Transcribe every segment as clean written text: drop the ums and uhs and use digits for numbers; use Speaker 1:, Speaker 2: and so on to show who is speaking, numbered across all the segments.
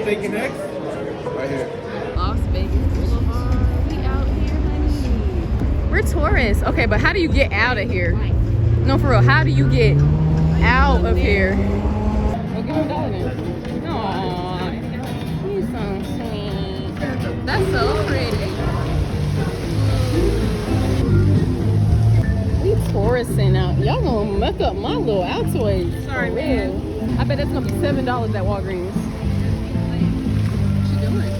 Speaker 1: Taking next? Right here.
Speaker 2: Las Vegas Boulevard. We out here, honey. We're tourists. Okay, but how do you get out of here? No, for real. How do you get out of here? Go give him a dollar then. Aww. He's so sweet. That's so pretty. We touristing out. Y'all gonna muck up my little Altoids. Sorry, man. I bet that's gonna be $7 at Walgreens. What you doing?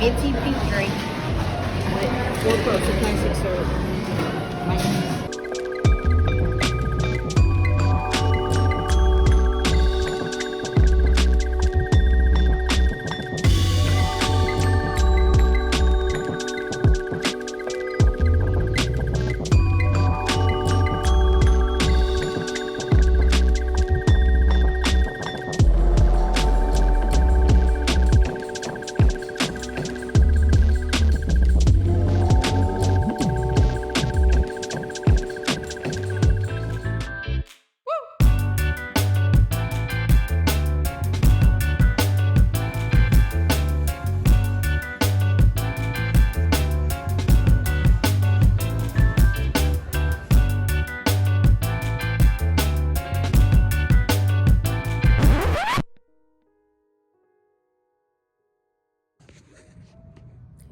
Speaker 3: minty pink drink with 4 cups of classic syrup.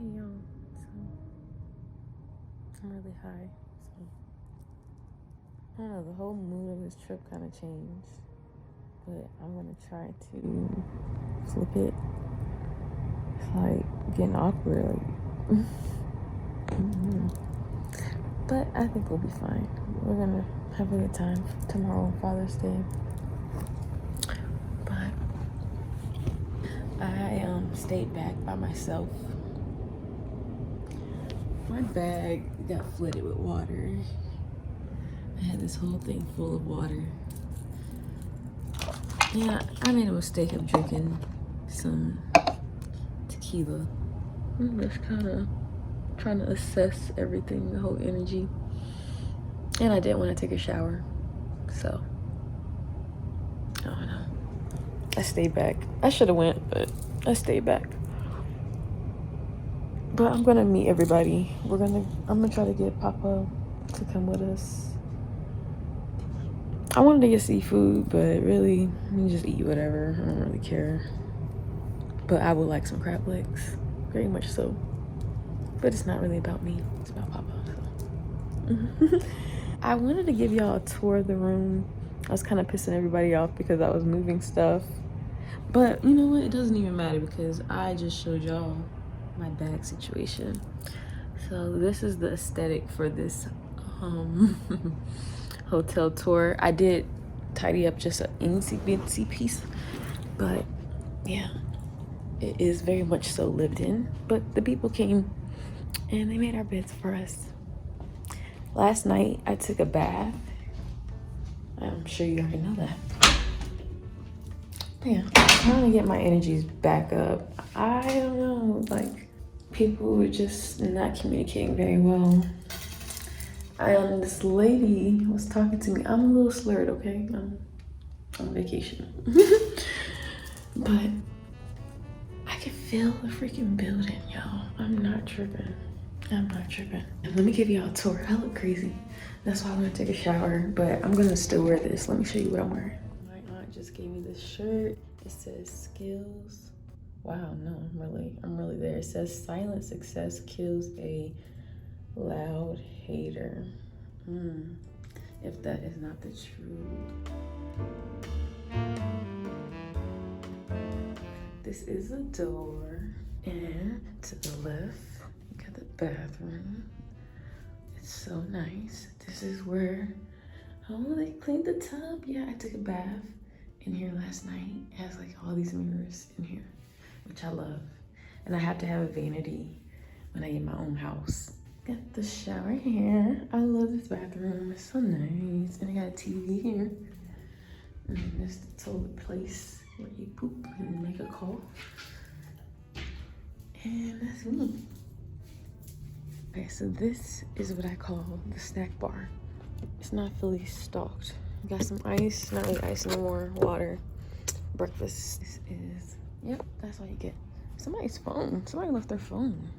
Speaker 2: Hey y'all, so I'm really high, so I don't know, the whole mood of this trip kind of changed, but I'm gonna try to flip it. It's like getting awkward, like but I think we'll be fine. We're gonna have a good time tomorrow, Father's Day. But I stayed back by myself. My bag got flooded with water. I had this whole thing full of water. Yeah, I made a mistake of drinking some tequila. I'm just kind of trying to assess everything, the whole energy. And I didn't want to take a shower, so I don't know. I stayed back. I should have went, but I stayed back. But I'm gonna meet everybody. I'm gonna try to get Papa to come with us. I wanted to get seafood, but really, you just eat whatever. I don't really care. But I would like some crab legs, very much so. But it's not really about me, it's about Papa, so. I wanted to give y'all a tour of the room. I was kind of pissing everybody off because I was moving stuff. But you know what? It doesn't even matter because I just showed y'all my bag situation. So this is the aesthetic for this hotel tour. I did tidy up just an incy piece, but yeah, it is very much so lived in. But the people came and they made our beds for us. Last night I took a bath. I'm sure you already know that. Yeah, I'm trying to get my energies back up. I don't know, like people were just not communicating very well. This lady was talking to me. I'm a little slurred, okay? I'm on vacation. But I can feel the freaking building, y'all. I'm not tripping. I'm not tripping. Let me give y'all a tour. I look crazy. That's why I'm gonna take a shower, but I'm gonna still wear this. Let me show you what I'm wearing. My aunt just gave me this shirt. It says skills. Wow, no, I'm really there. It says silent success kills a loud hater. If that is not the truth. This is a door, and to the left, you got the bathroom. It's so nice. This is where, oh, they cleaned the tub. Yeah, I took a bath in here last night. It has like all these mirrors in here, which I love. And I have to have a vanity when I get my own house. Got the shower here. I love this bathroom. It's so nice. And I got a TV here. And then there's the toilet place where you poop and make a call. And that's me. Okay, so this is what I call the snack bar. It's not fully stocked. Got some ice, not really ice no more, water, breakfast. This is, yep, that's all you get. Somebody's phone. Somebody left their phone.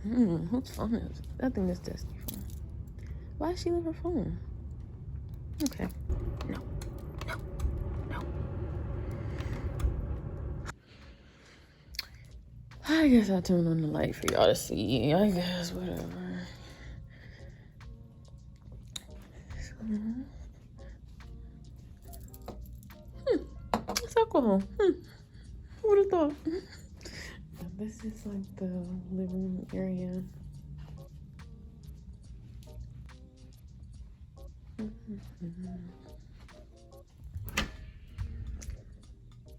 Speaker 2: Whose phone is it? I think that's Destiny's phone. Why did she leave her phone? Okay. No. I guess I'll turn on the light for y'all to see. I guess, whatever. It's alcohol. Who would have thought? This is like the living room area.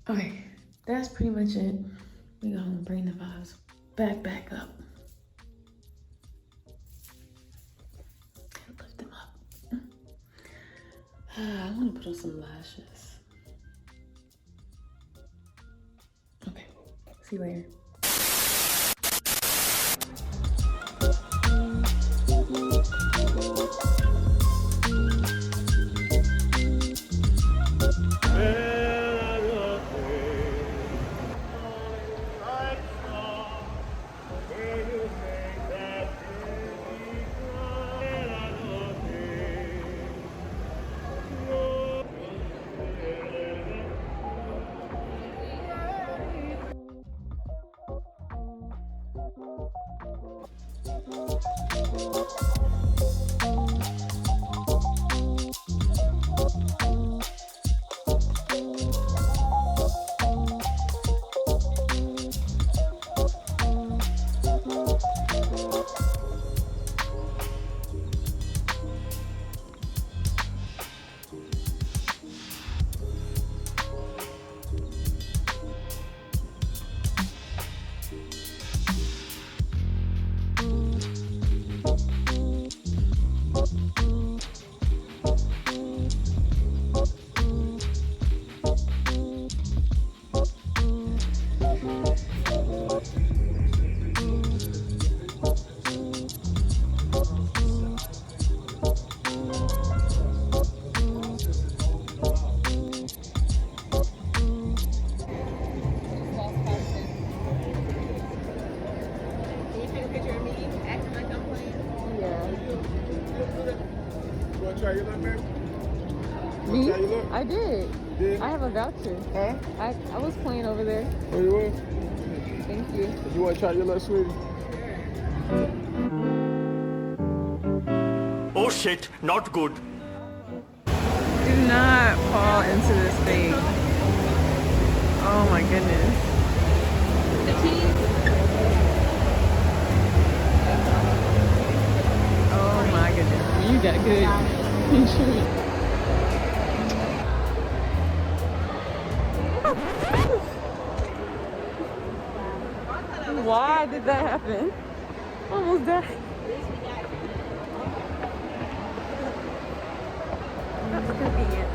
Speaker 2: Okay, that's pretty much it. We're gonna bring the vibes back up. And lift them up. I wanna put on some lashes. Okay, see you later.
Speaker 1: Try your luck, man?
Speaker 2: Me?
Speaker 1: Try your luck?
Speaker 2: I did.
Speaker 1: You did?
Speaker 2: I have a voucher.
Speaker 1: Huh?
Speaker 2: I was playing over there.
Speaker 1: Oh, you was?
Speaker 2: Thank you.
Speaker 1: You want to try your luck, sweetie?
Speaker 4: Oh shit, not good.
Speaker 2: Do not my goodness. Oh my goodness. You got good insurance. Why did that happen? Almost died. That's convenient.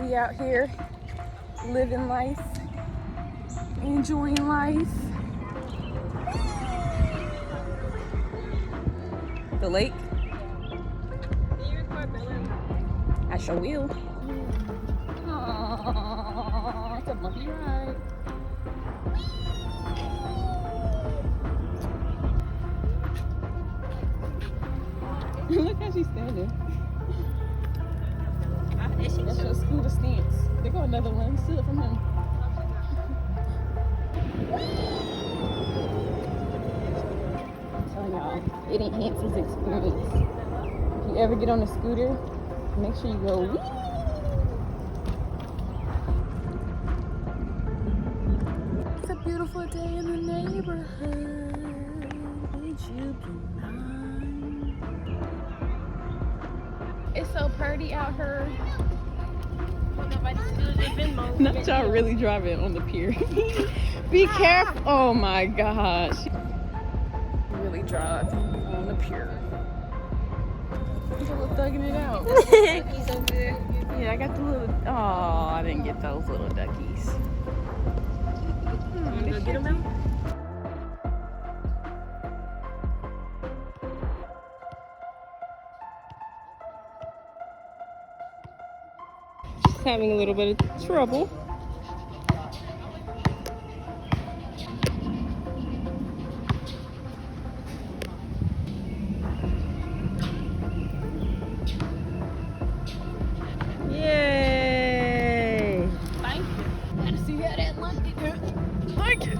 Speaker 2: We out here living life, enjoying life. The lake. I sure will. Aww, it's a bumpy ride. Look how she's standing. That's your scooter stance. There go another one. Steal it from him. I'm telling y'all, it enhances experience. If you ever get on a scooter, make sure you go wee. It's a beautiful day in the neighborhood. Would you be mine? It's so pretty out here. Not y'all really driving on the pier. Be careful. Oh my gosh. Really drive on the pier. People thugging it out.
Speaker 3: Duckies over there.
Speaker 2: Yeah, I got the little. Oh, I didn't get those little duckies.
Speaker 3: You gonna get them out?
Speaker 2: Having a little bit of trouble. Yay!
Speaker 3: Thank you. Gotta see how that monkey do.
Speaker 2: Thank you.